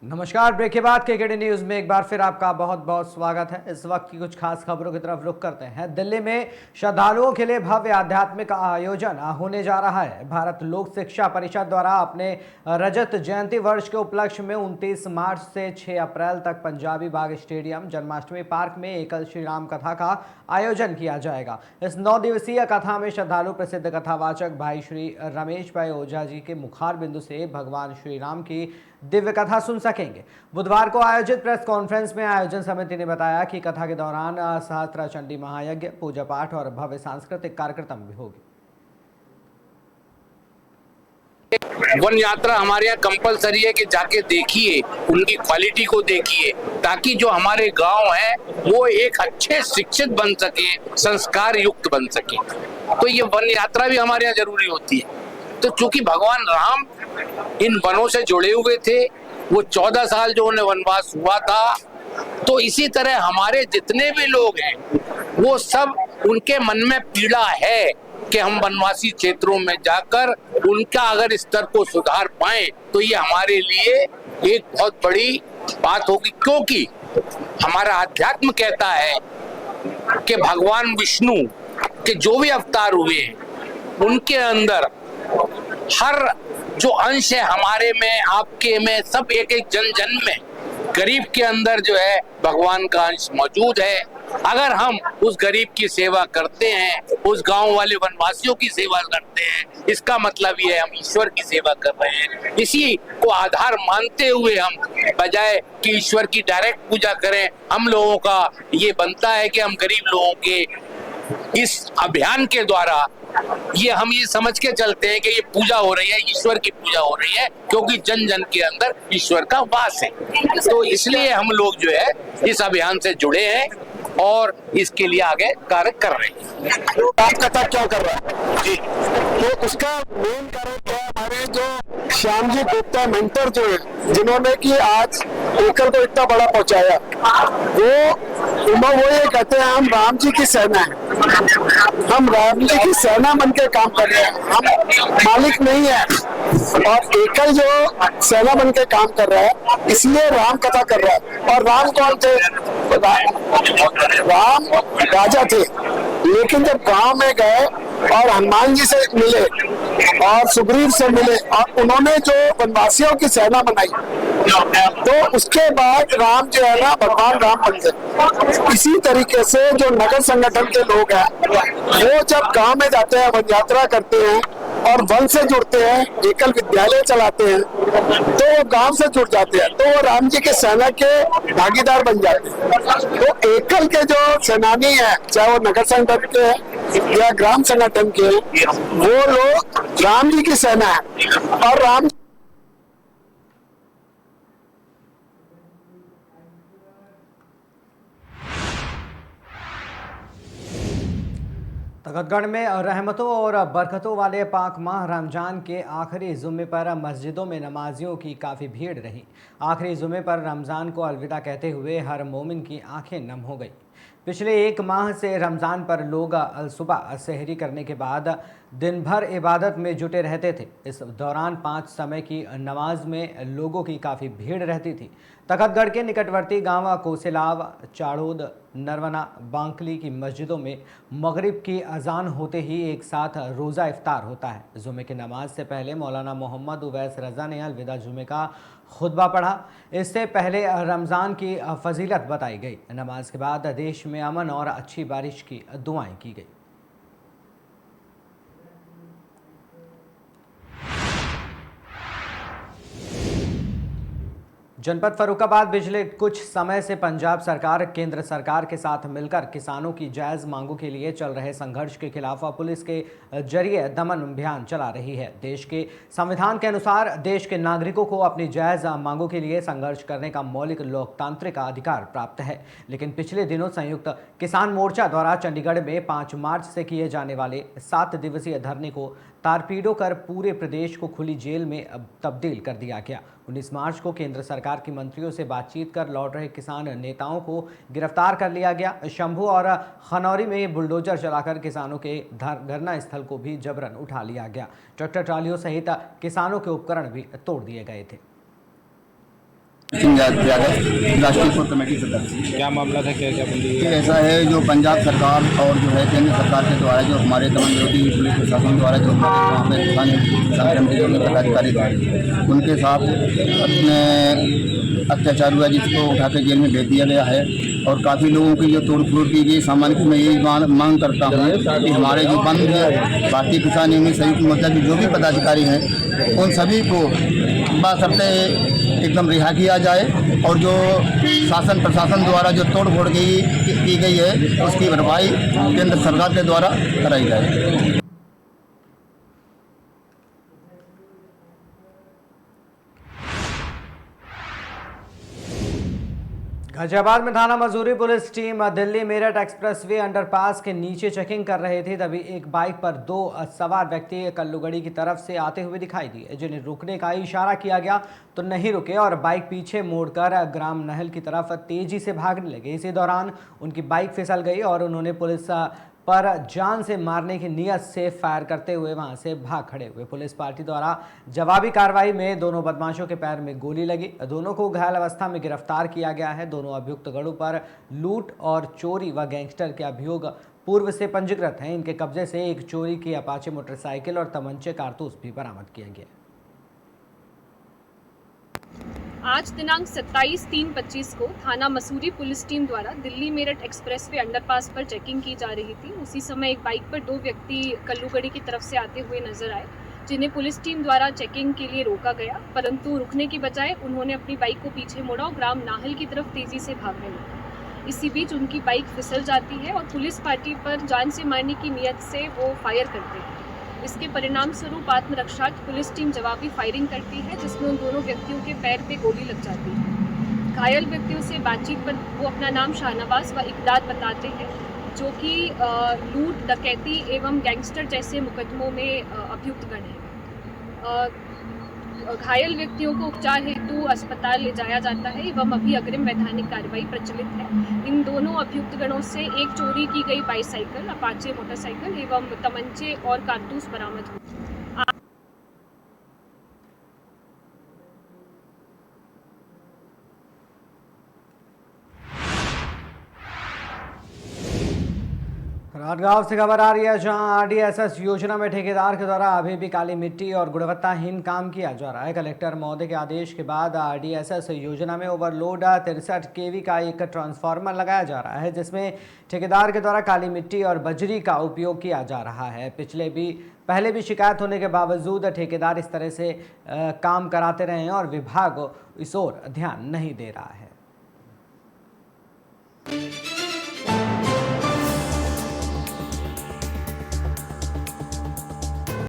नमस्कार। ब्रेक के बाद केकेडी न्यूज में एक बार फिर आपका बहुत बहुत स्वागत है। इस वक्त की कुछ खास खबरों की तरफ रुख करते हैं। दिल्ली में श्रद्धालुओं के लिए भव्य आध्यात्मिक आयोजन होने जा रहा है। भारत लोक शिक्षा परिषद द्वारा अपने रजत जयंती वर्ष के उपलक्ष्य में 29 मार्च से 6 अप्रैल तक पंजाबी बाग स्टेडियम जन्माष्टमी पार्क में एकल श्री राम कथा का आयोजन किया जाएगा। इस 9 दिवसीय कथा में श्रद्धालु प्रसिद्ध कथावाचक भाई श्री रमेश भाई ओझा जी के मुखार बिंदु से भगवान श्री राम की दिव्य कथा सुन सकेंगे। बुधवार को आयोजित प्रेस कॉन्फ्रेंस में आयोजन समिति ने बताया कि कथा के दौरान सहस्त्र चंडी महायज्ञ, पूजा पाठ और भव्य सांस्कृतिक कार्यक्रम भी होगी। वन यात्रा हमारे यहाँ कंपलसरी है कि जाके देखिए, उनकी क्वालिटी को देखिए, ताकि जो हमारे गांव है वो एक अच्छे शिक्षित बन सके, संस्कार युक्त बन सके। तो ये वन यात्रा भी हमारे यहाँ जरूरी होती है। तो चूंकि भगवान राम इन वनों से जुड़े हुए थे, वो 14 साल जो उन्हें वनवास हुआ था, तो इसी तरह हमारे जितने भी लोग हैं वो सब उनके मन में पीड़ा है कि हम वनवासी क्षेत्रों में जाकर उनका अगर स्तर को सुधार पाए तो ये हमारे लिए एक बहुत बड़ी बात होगी। क्योंकि हमारा अध्यात्म कहता है कि भगवान विष्णु के जो भी अवतार हुए हैं उनके अंदर हर जो अंश है हमारे में, आपके में, सब एक एक जन जन में, गरीब के अंदर जो है भगवान का अंश मौजूद है। अगर हम उस गरीब की सेवा करते हैं, उस गांव वाले वनवासियों की सेवा करते हैं, इसका मतलब ये है हम ईश्वर की सेवा कर रहे हैं। इसी को आधार मानते हुए हम बजाय कि ईश्वर की डायरेक्ट पूजा करें, हम लोगों का ये बनता है कि हम गरीब लोगों के इस अभियान के द्वारा हम ये समझ के चलते हैं कि ये पूजा हो रही है, ईश्वर की पूजा हो रही है, क्योंकि जन जन के अंदर ईश्वर का वास है। तो इसलिए हम लोग जो है इस अभियान से जुड़े हैं और इसके लिए आगे कार्य कर रहे हैं। तो कथा क्या कर रहा है जी, तो उसका मेन कारण क्या है? हमारे जो श्याम जी गुप्ता मेंटर जो है, जिन्होंने कि आज एकल को इतना बड़ा पहुंचाया, वो ये कहते हैं हम राम जी की सेना है, हम राम जी की सेना बन के काम कर रहे हैं, हम मालिक नहीं है। और एकल जो सेना बन के काम कर रहा है, इसलिए राम कथा कर रहा है। और राम कौन थे? राम राजा थे, लेकिन जब गांव में गए और हनुमान जी से मिले और सुग्रीव से मिले और उन्होंने जो वनवासियों की सेना बनाई, तो उसके बाद राम जो है ना भगवान राम बन गए। इसी तरीके से जो नगर संगठन के लोग हैं वो जब गांव में जाते हैं, वन यात्रा करते हैं और वन से जुड़ते हैं, एकल विद्यालय चलाते हैं, तो वो गांव से जुड़ जाते हैं, तो वो राम जी के सेना के भागीदार बन जाते हैं। तो एकल के जो सेनानी है, चाहे वो नगर संगठन के हैं या ग्राम संगठन के, वो लोग राम जी की सेना है। और राम तखतगढ़ में रहमतों और बरकतों वाले पाक माह रमजान के आखिरी जुमे पर मस्जिदों में नमाजियों की काफ़ी भीड़ रही। आखिरी जुमे पर रमज़ान को अलविदा कहते हुए हर मोमिन की आंखें नम हो गई। पिछले एक माह से रमज़ान पर लोग सुबह सहरी करने के बाद दिन भर इबादत में जुटे रहते थे। इस दौरान 5 समय की नमाज में लोगों की काफ़ी भीड़ रहती थी। तखतगढ़ के निकटवर्ती गांव कोसेलाव, चाड़ोद, नरवना, बांकली की मस्जिदों में मगरिब की अजान होते ही एक साथ रोज़ा इफ्तार होता है। जुमे की नमाज से पहले मौलाना मोहम्मद उवैस रज़ा ने अलविदा जुमे का खुतबा पढ़ा। इससे पहले रमज़ान की फजीलत बताई गई। नमाज के बाद देश में अमन और अच्छी बारिश की दुआएं की गई। जनपद फर्रुखाबाद पिछले कुछ समय से पंजाब सरकार केंद्र सरकार के साथ मिलकर किसानों की जायज़ मांगों के लिए चल रहे संघर्ष के खिलाफ पुलिस के जरिए दमन अभियान चला रही है। देश के संविधान के अनुसार देश के नागरिकों को अपनी जायज़ मांगों के लिए संघर्ष करने का मौलिक लोकतांत्रिक अधिकार प्राप्त है। लेकिन पिछले दिनों संयुक्त किसान मोर्चा द्वारा चंडीगढ़ में 5 मार्च से किए जाने वाले 7 दिवसीय धरने को तारपीड़ों कर पूरे प्रदेश को खुली जेल में तब्दील कर दिया गया। 19 मार्च को केंद्र सरकार की मंत्रियों से बातचीत कर लौट रहे किसान नेताओं को गिरफ्तार कर लिया गया। शंभू और खनौरी में बुलडोजर चलाकर किसानों के धरना स्थल को भी जबरन उठा लिया गया। ट्रैक्टर ट्रालियों सहित किसानों के उपकरण भी तोड़ दिए गए थे। सिंह यादव, राष्ट्रीय कोर कमेटी सदस्य। क्या मामला था, क्या क्या बंदी? ये ऐसा है, जो पंजाब सरकार और जो है केंद्र सरकार के द्वारा जो हमारे तमाम विरोधी पुलिस प्रशासन द्वारा जो हमारे वहाँ पे किसान संगठन के जो पदाधिकारी थे उनके साथ अपने अत्याचार हुआ, जिसको उठा के जेल में भेज दिया गया है। और काफ़ी लोगों की जो तोड़ फोड़ की गई। सामान्य मैं यही मांग करता हूँ कि हमारे जो बंद है भारतीय किसान यूनियन संयुक्त मोर्चा के जो भी पदाधिकारी हैं उन सभी को बाशर्ते एकदम रिहा किया जाए और जो शासन प्रशासन द्वारा जो तोड़ फोड़ की गई है उसकी भरपाई केंद्र सरकार के द्वारा कराई जाए। गाजियाबाद में थाना Mussoorie police team Delhi Meerut expressway underpass के नीचे चेकिंग कर रहे थे, तभी एक बाइक पर दो सवार व्यक्ति कल्लूगढ़ी की तरफ से आते हुए दिखाई दिए, जिन्हें रुकने का इशारा किया गया तो नहीं रुके और बाइक पीछे मोड़कर ग्राम नहल की तरफ तेजी से भागने लगे। इसी दौरान उनकी बाइक फिसल गई और उन्होंने पुलिस पर जान से मारने की नीयत से फायर करते हुए वहां से भाग खड़े हुए। पुलिस पार्टी द्वारा जवाबी कार्रवाई में दोनों बदमाशों के पैर में गोली लगी। दोनों को घायल अवस्था में गिरफ्तार किया गया है। दोनों अभियुक्त गढ़ों पर लूट और चोरी व गैंगस्टर के अभियोग पूर्व से पंजीकृत हैं। इनके कब्जे से एक चोरी की अपाचे मोटरसाइकिल और तमंचे कारतूस भी बरामद किया गया। आज दिनांक 27/3/25 को थाना मसूरी पुलिस टीम द्वारा दिल्ली मेरठ एक्सप्रेसवे अंडरपास पर चेकिंग की जा रही थी। उसी समय एक बाइक पर दो व्यक्ति कल्लूगढ़ी की तरफ से आते हुए नजर आए, जिन्हें पुलिस टीम द्वारा चेकिंग के लिए रोका गया, परंतु रुकने की बजाय उन्होंने अपनी बाइक को पीछे मोड़ा और ग्राम नाहल की तरफ तेजी से भागने लगे। इसी बीच उनकी बाइक फिसल जाती है और पुलिस पार्टी पर जान से मारने की नीयत से वो फायर करते हैं। इसके परिणाम स्वरूप आत्मरक्षार्थ पुलिस टीम जवाबी फायरिंग करती है, जिसमें उन दोनों व्यक्तियों के पैर पे गोली लग जाती है। घायल व्यक्तियों से बातचीत पर वो अपना नाम शाहनवाज व इकदार बताते हैं, जो कि लूट, डकैती एवं गैंगस्टर जैसे मुकदमों में अभियुक्त गण हैं। घायल व्यक्तियों को उपचार हेतु अस्पताल ले जाया जाता है एवं अभी अग्रिम वैधानिक कार्रवाई प्रचलित है। इन दोनों अभियुक्त गणों से एक चोरी की गई बाईसाइकिल, अपाचे मोटरसाइकिल एवं तमंचे और कारतूस बरामद हुए। राजगांव से खबर आ रही है, जहां आरडीएसएस योजना में ठेकेदार के द्वारा अभी भी काली मिट्टी और गुणवत्ताहीन काम किया जा रहा है। कलेक्टर महोदय के आदेश के बाद आरडीएसएस योजना में ओवरलोड 63 केवी का एक ट्रांसफार्मर लगाया जा रहा है, जिसमें ठेकेदार के द्वारा काली मिट्टी और बजरी का उपयोग किया जा रहा है। पहले भी शिकायत होने के बावजूद ठेकेदार इस तरह से काम कराते रहे हैं और विभाग इस ओर ध्यान नहीं दे रहा है।